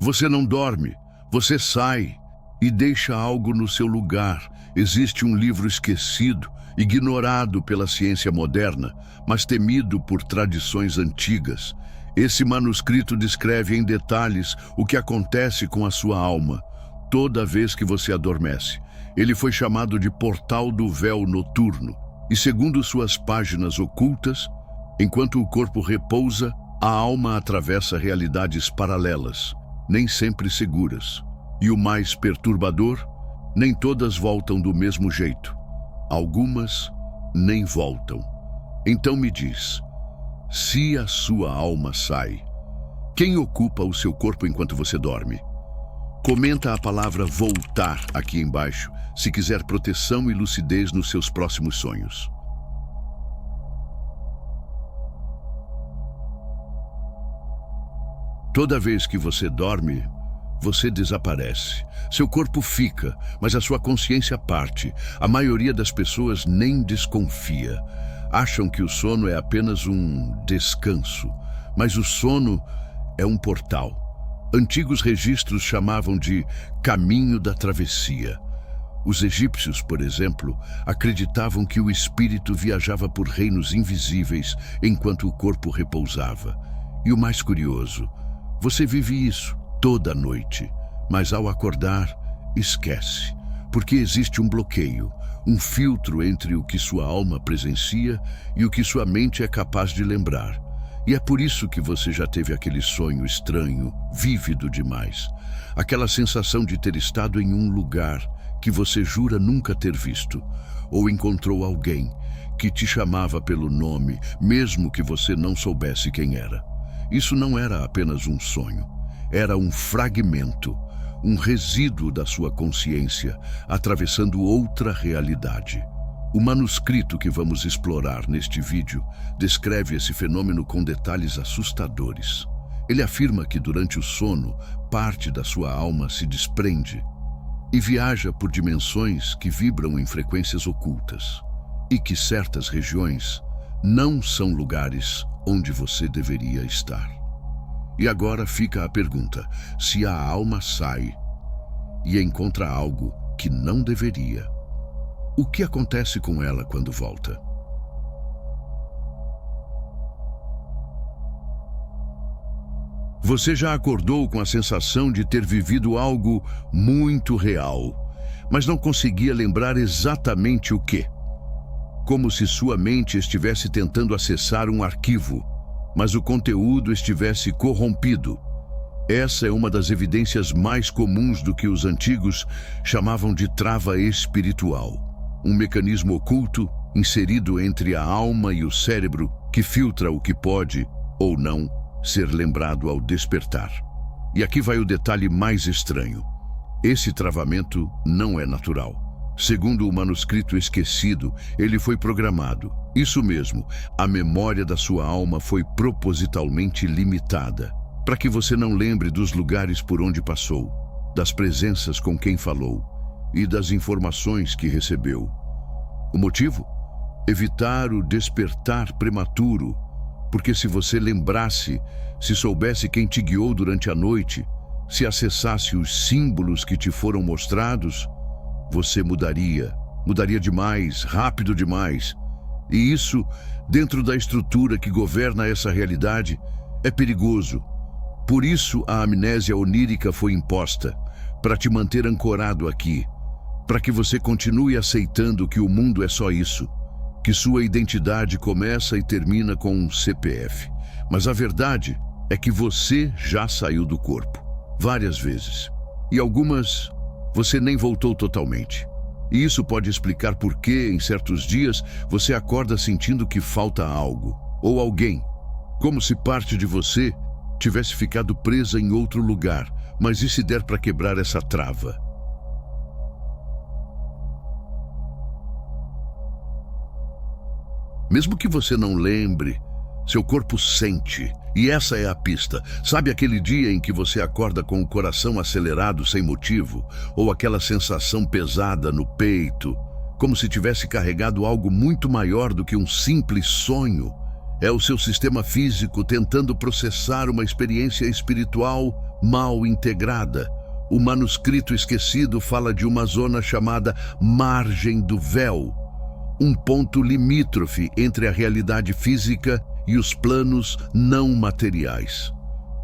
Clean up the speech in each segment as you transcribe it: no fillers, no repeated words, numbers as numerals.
Você não dorme, você sai e deixa algo no seu lugar. Existe um livro esquecido, ignorado pela ciência moderna, mas temido por tradições antigas. Esse manuscrito descreve em detalhes o que acontece com a sua alma toda vez que você adormece. Ele foi chamado de Portal do Véu Noturno, e segundo suas páginas ocultas, enquanto o corpo repousa, a alma atravessa realidades paralelas, nem sempre seguras. E o mais perturbador, nem todas voltam do mesmo jeito. Algumas nem voltam. Então me diz, se a sua alma sai, quem ocupa o seu corpo enquanto você dorme? Comenta a palavra voltar aqui embaixo, se quiser proteção e lucidez nos seus próximos sonhos. Toda vez que você dorme, você desaparece. Seu corpo fica, mas a sua consciência parte. A maioria das pessoas nem desconfia. Acham que o sono é apenas um descanso, mas o sono é um portal. Antigos registros chamavam de caminho da travessia. Os egípcios, por exemplo, acreditavam que o espírito viajava por reinos invisíveis enquanto o corpo repousava. E o mais curioso, você vive isso toda noite, mas ao acordar, esquece, porque existe um bloqueio, um filtro entre o que sua alma presencia e o que sua mente é capaz de lembrar. E é por isso que você já teve aquele sonho estranho, vívido demais. Aquela sensação de ter estado em um lugar que você jura nunca ter visto, ou encontrou alguém que te chamava pelo nome, mesmo que você não soubesse quem era. Isso não era apenas um sonho, era um fragmento, um resíduo da sua consciência, atravessando outra realidade. O manuscrito que vamos explorar neste vídeo descreve esse fenômeno com detalhes assustadores. Ele afirma que durante o sono, parte da sua alma se desprende e viaja por dimensões que vibram em frequências ocultas, e que certas regiões não são lugares onde você deveria estar. E agora fica a pergunta: se a alma sai e encontra algo que não deveria, o que acontece com ela quando volta? Você já acordou com a sensação de ter vivido algo muito real, mas não conseguia lembrar exatamente o quê? Como se sua mente estivesse tentando acessar um arquivo, mas o conteúdo estivesse corrompido. Essa é uma das evidências mais comuns do que os antigos chamavam de trava espiritual. Um mecanismo oculto inserido entre a alma e o cérebro que filtra o que pode, ou não, ser lembrado ao despertar. E aqui vai o detalhe mais estranho. Esse travamento não é natural. Segundo o manuscrito esquecido, ele foi programado. Isso mesmo, a memória da sua alma foi propositalmente limitada, para que você não lembre dos lugares por onde passou, das presenças com quem falou e das informações que recebeu. O motivo? Evitar o despertar prematuro, porque se você lembrasse, se soubesse quem te guiou durante a noite, se acessasse os símbolos que te foram mostrados, você mudaria demais, rápido demais. E isso, dentro da estrutura que governa essa realidade, é perigoso. Por isso a amnésia onírica foi imposta, para te manter ancorado aqui, para que você continue aceitando que o mundo é só isso, que sua identidade começa e termina com um CPF. Mas a verdade é que você já saiu do corpo, várias vezes. E algumas, você nem voltou totalmente. E isso pode explicar por que, em certos dias, você acorda sentindo que falta algo, ou alguém, como se parte de você tivesse ficado presa em outro lugar. Mas e se der para quebrar essa trava? Mesmo que você não lembre, seu corpo sente. E essa é a pista. Sabe aquele dia em que você acorda com o coração acelerado sem motivo? Ou aquela sensação pesada no peito, como se tivesse carregado algo muito maior do que um simples sonho? É o seu sistema físico tentando processar uma experiência espiritual mal integrada. O manuscrito esquecido fala de uma zona chamada margem do véu, um ponto limítrofe entre a realidade física e os planos não materiais.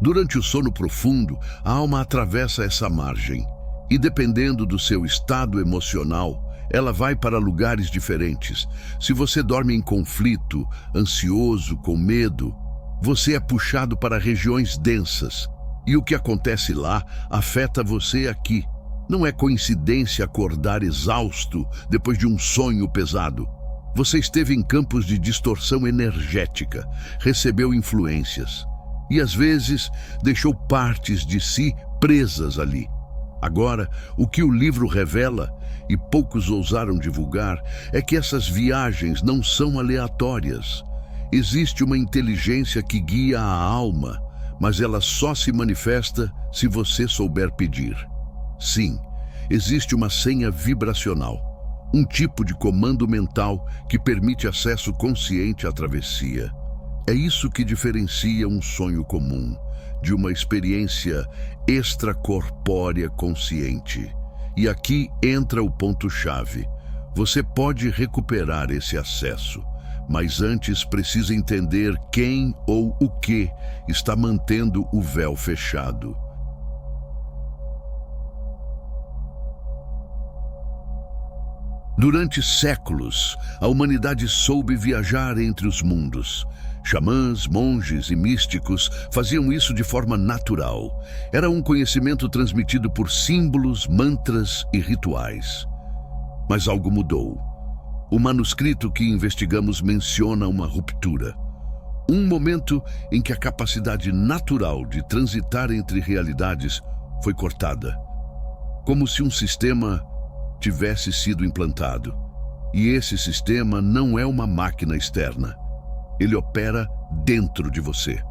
Durante o sono profundo, a alma atravessa essa margem e, dependendo do seu estado emocional, ela vai para lugares diferentes. Se você dorme em conflito, ansioso, com medo, você é puxado para regiões densas. E o que acontece lá afeta você aqui. Não é coincidência acordar exausto depois de um sonho pesado. Você esteve em campos de distorção energética, recebeu influências e, às vezes, deixou partes de si presas ali. Agora, o que o livro revela, e poucos ousaram divulgar, é que essas viagens não são aleatórias. Existe uma inteligência que guia a alma, mas ela só se manifesta se você souber pedir. Sim, existe uma senha vibracional, um tipo de comando mental que permite acesso consciente à travessia. É isso que diferencia um sonho comum de uma experiência extracorpórea consciente. E aqui entra o ponto-chave. Você pode recuperar esse acesso, mas antes precisa entender quem ou o que está mantendo o véu fechado. Durante séculos, a humanidade soube viajar entre os mundos. Xamãs, monges e místicos faziam isso de forma natural. Era um conhecimento transmitido por símbolos, mantras e rituais. Mas algo mudou. O manuscrito que investigamos menciona uma ruptura. Um momento em que a capacidade natural de transitar entre realidades foi cortada. Como se um sistema tivesse sido implantado. E esse sistema não é uma máquina externa. Ele opera dentro de você,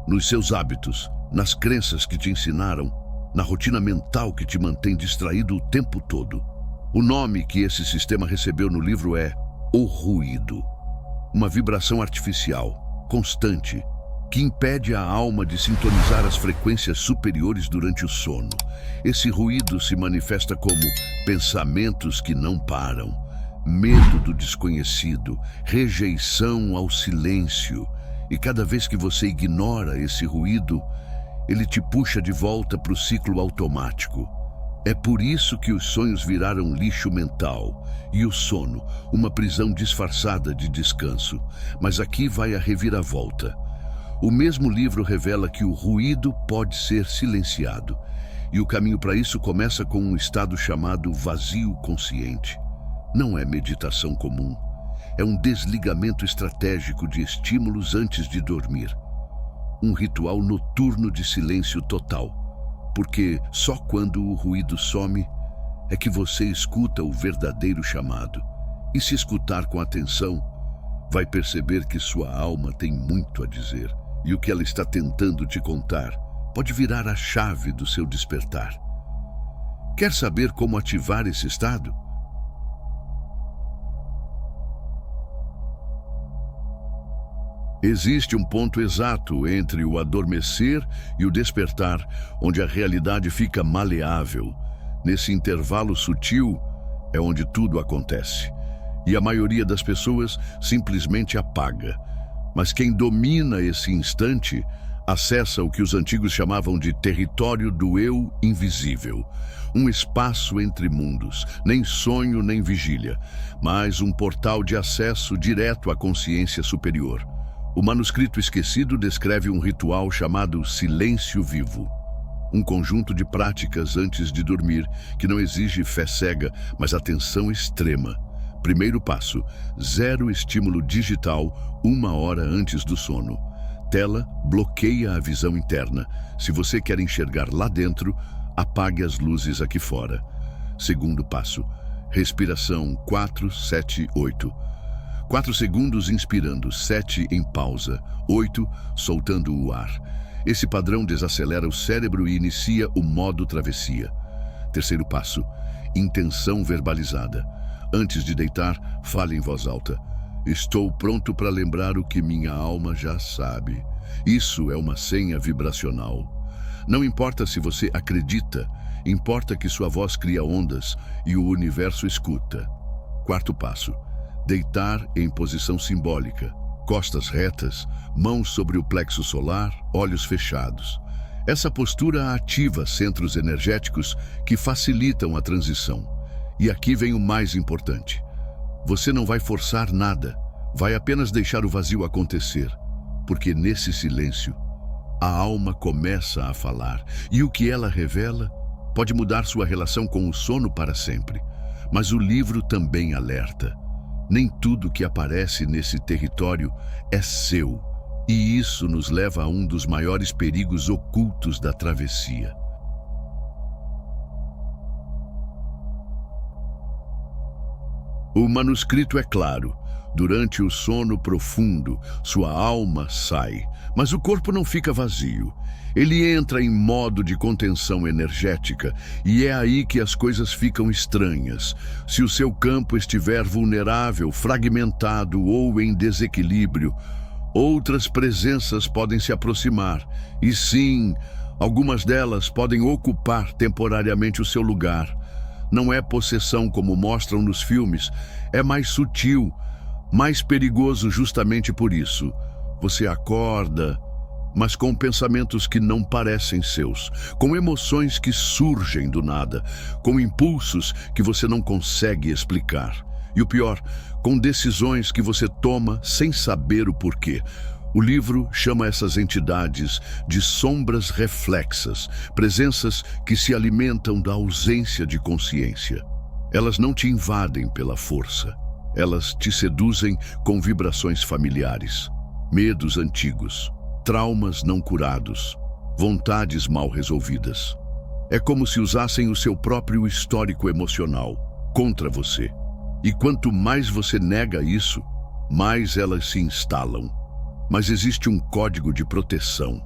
nos seus hábitos, nas crenças que te ensinaram, na rotina mental que te mantém distraído o tempo todo. O nome que esse sistema recebeu no livro é o ruído. Uma vibração artificial, constante, que impede a alma de sintonizar as frequências superiores durante o sono. Esse ruído se manifesta como pensamentos que não param, medo do desconhecido, rejeição ao silêncio. E cada vez que você ignora esse ruído, ele te puxa de volta para o ciclo automático. É por isso que os sonhos viraram lixo mental e o sono, uma prisão disfarçada de descanso. Mas aqui vai a reviravolta. O mesmo livro revela que o ruído pode ser silenciado. E o caminho para isso começa com um estado chamado vazio consciente. Não é meditação comum. É um desligamento estratégico de estímulos antes de dormir. Um ritual noturno de silêncio total. Porque só quando o ruído some é que você escuta o verdadeiro chamado. E se escutar com atenção, vai perceber que sua alma tem muito a dizer. E o que ela está tentando te contar pode virar a chave do seu despertar. Quer saber como ativar esse estado? Existe um ponto exato entre o adormecer e o despertar, onde a realidade fica maleável. Nesse intervalo sutil é onde tudo acontece. E a maioria das pessoas simplesmente apaga. Mas quem domina esse instante acessa o que os antigos chamavam de território do eu invisível. Um espaço entre mundos, nem sonho nem vigília, mas um portal de acesso direto à consciência superior. O manuscrito esquecido descreve um ritual chamado silêncio vivo. Um conjunto de práticas antes de dormir que não exige fé cega, mas atenção extrema. Primeiro passo: 0 estímulo digital 1 hora antes do sono. Tela bloqueia a visão interna. Se você quer enxergar lá dentro, apague as luzes aqui fora. Segundo passo: respiração 4, 7, 8. 4 segundos inspirando, 7 em pausa, 8 soltando o ar. Esse padrão desacelera o cérebro e inicia o modo travessia. Terceiro passo: intenção verbalizada. Antes de deitar, fale em voz alta. Estou pronto para lembrar o que minha alma já sabe. Isso é uma senha vibracional. Não importa se você acredita, importa que sua voz cria ondas e o universo escuta. Quarto passo: deitar em posição simbólica, costas retas, mãos sobre o plexo solar, olhos fechados. Essa postura ativa centros energéticos que facilitam a transição. E aqui vem o mais importante: você não vai forçar nada, vai apenas deixar o vazio acontecer, porque nesse silêncio, a alma começa a falar, e o que ela revela pode mudar sua relação com o sono para sempre. Mas o livro também alerta: nem tudo que aparece nesse território é seu, e isso nos leva a um dos maiores perigos ocultos da travessia. O manuscrito é claro. Durante o sono profundo, sua alma sai, mas o corpo não fica vazio. Ele entra em modo de contenção energética, e é aí que as coisas ficam estranhas. Se o seu campo estiver vulnerável, fragmentado ou em desequilíbrio, outras presenças podem se aproximar. E sim, algumas delas podem ocupar temporariamente o seu lugar. Não é possessão como mostram nos filmes, é mais sutil, mais perigoso justamente por isso. Você acorda, mas com pensamentos que não parecem seus, com emoções que surgem do nada, com impulsos que você não consegue explicar. E o pior, com decisões que você toma sem saber o porquê. O livro chama essas entidades de sombras reflexas, presenças que se alimentam da ausência de consciência. Elas não te invadem pela força. Elas te seduzem com vibrações familiares, medos antigos, traumas não curados, vontades mal resolvidas. É como se usassem o seu próprio histórico emocional contra você. E quanto mais você nega isso, mais elas se instalam. Mas existe um código de proteção,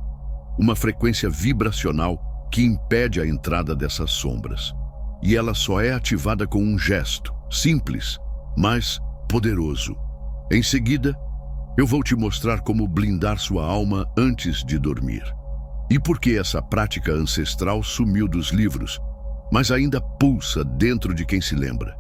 uma frequência vibracional que impede a entrada dessas sombras. E ela só é ativada com um gesto, simples, mas poderoso. Em seguida, eu vou te mostrar como blindar sua alma antes de dormir. E por que essa prática ancestral sumiu dos livros, mas ainda pulsa dentro de quem se lembra.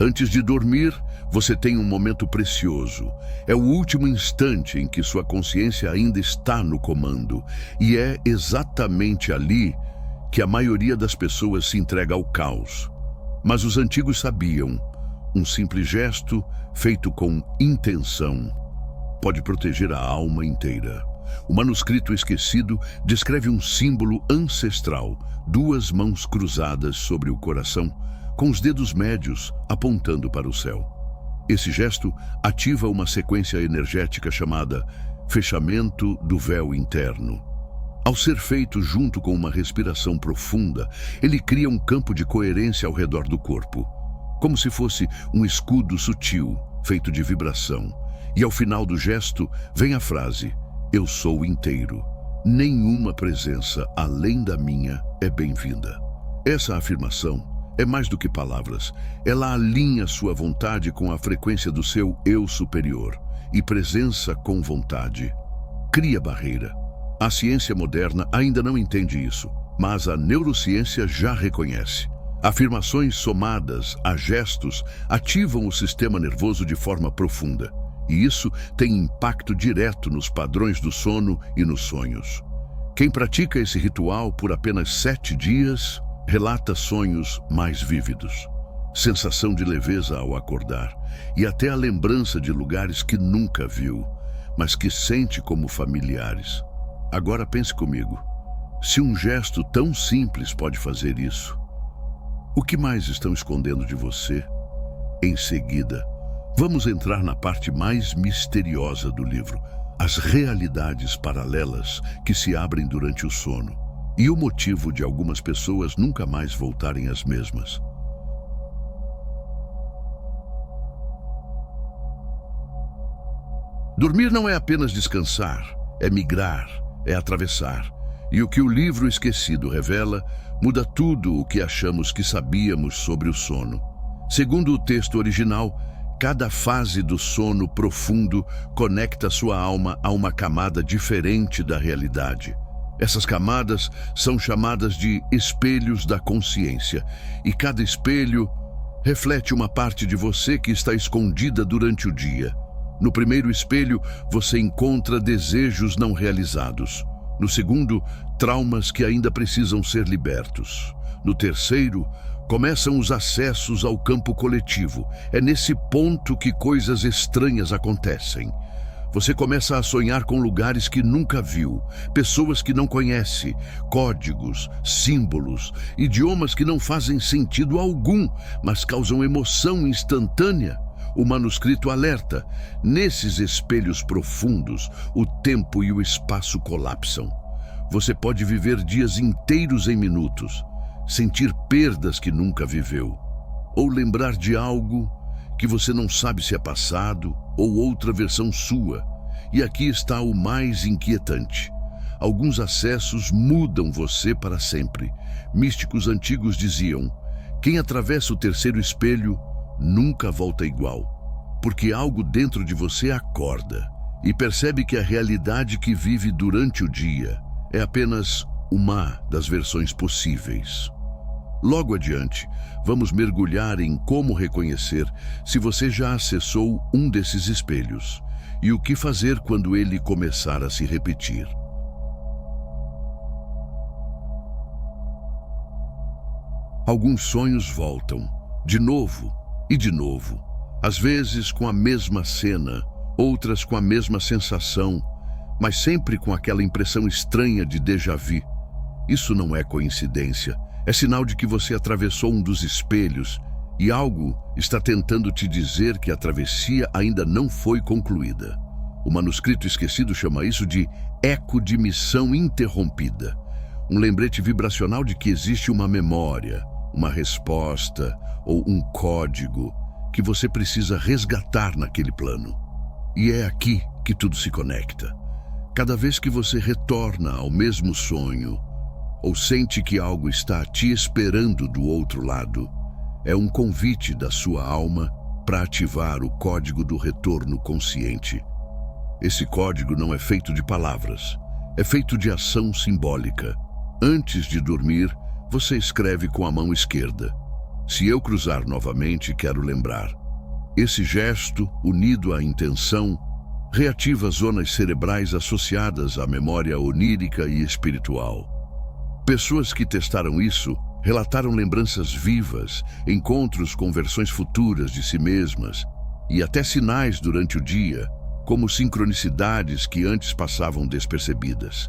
Antes de dormir, você tem um momento precioso. É o último instante em que sua consciência ainda está no comando. E é exatamente ali que a maioria das pessoas se entrega ao caos. Mas os antigos sabiam, um simples gesto feito com intenção pode proteger a alma inteira. O manuscrito esquecido descreve um símbolo ancestral, duas mãos cruzadas sobre o coração, com os dedos médios apontando para o céu. Esse gesto ativa uma sequência energética chamada fechamento do véu interno. Ao ser feito junto com uma respiração profunda, ele cria um campo de coerência ao redor do corpo, como se fosse um escudo sutil, feito de vibração. E ao final do gesto vem a frase: eu sou inteiro. Nenhuma presença além da minha é bem-vinda. Essa afirmação é mais do que palavras. Ela alinha sua vontade com a frequência do seu eu superior. E presença com vontade cria barreira. A ciência moderna ainda não entende isso, mas a neurociência já reconhece. Afirmações somadas a gestos ativam o sistema nervoso de forma profunda. E isso tem impacto direto nos padrões do sono e nos sonhos. Quem pratica esse ritual por apenas 7 dias relata sonhos mais vívidos, sensação de leveza ao acordar e até a lembrança de lugares que nunca viu, mas que sente como familiares. Agora pense comigo, se um gesto tão simples pode fazer isso, o que mais estão escondendo de você? Em seguida, vamos entrar na parte mais misteriosa do livro, as realidades paralelas que se abrem durante o sono e o motivo de algumas pessoas nunca mais voltarem às mesmas. Dormir não é apenas descansar, é migrar, é atravessar. E o que o livro esquecido revela muda tudo o que achamos que sabíamos sobre o sono. Segundo o texto original, Cada fase do sono profundo conecta sua alma a uma camada diferente da realidade. Essas camadas são chamadas de espelhos da consciência, e cada espelho reflete uma parte de você que está escondida durante o dia. No primeiro espelho, você encontra desejos não realizados. No segundo, traumas que ainda precisam ser libertos. No terceiro, começam os acessos ao campo coletivo. É nesse ponto que coisas estranhas acontecem. Você começa a sonhar com lugares que nunca viu, pessoas que não conhece, códigos, símbolos, idiomas que não fazem sentido algum, mas causam emoção instantânea. O manuscrito alerta: nesses espelhos profundos, o tempo e o espaço colapsam. Você pode viver dias inteiros em minutos, sentir perdas que nunca viveu, ou lembrar de algo que você não sabe se é passado ou outra versão sua. E aqui está o mais inquietante. Alguns acessos mudam você para sempre. Místicos antigos diziam: quem atravessa o terceiro espelho nunca volta igual, porque algo dentro de você acorda e percebe que a realidade que vive durante o dia é apenas uma das versões possíveis. Logo adiante, vamos mergulhar em como reconhecer se você já acessou um desses espelhos e o que fazer quando ele começar a se repetir. Alguns sonhos voltam, de novo e de novo, às vezes com a mesma cena, outras com a mesma sensação, mas sempre com aquela impressão estranha de déjà vu. Isso não é coincidência. É sinal de que você atravessou um dos espelhos e algo está tentando te dizer que a travessia ainda não foi concluída. O manuscrito esquecido chama isso de eco de missão interrompida. Um lembrete vibracional de que existe uma memória, uma resposta ou um código que você precisa resgatar naquele plano. E é aqui que tudo se conecta. Cada vez que você retorna ao mesmo sonho, ou sente que algo está te esperando do outro lado, é um convite da sua alma para ativar o código do retorno consciente. Esse código não é feito de palavras, é feito de ação simbólica. Antes de dormir, você escreve com a mão esquerda: se eu cruzar novamente, quero lembrar. Esse gesto, unido à intenção, reativa zonas cerebrais associadas à memória onírica e espiritual. Pessoas que testaram isso relataram lembranças vivas, encontros com versões futuras de si mesmas e até sinais durante o dia, como sincronicidades que antes passavam despercebidas.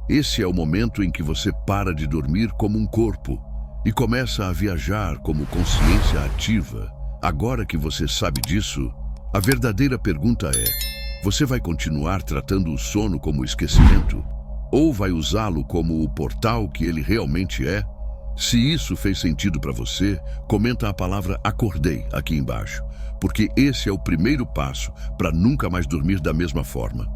Esse é o momento em que você para de dormir como um corpo e começa a viajar como consciência ativa. Agora que você sabe disso, a verdadeira pergunta é: você vai continuar tratando o sono como esquecimento? Ou vai usá-lo como o portal que ele realmente é? Se isso fez sentido para você, comenta a palavra "acordei" aqui embaixo, porque esse é o primeiro passo para nunca mais dormir da mesma forma.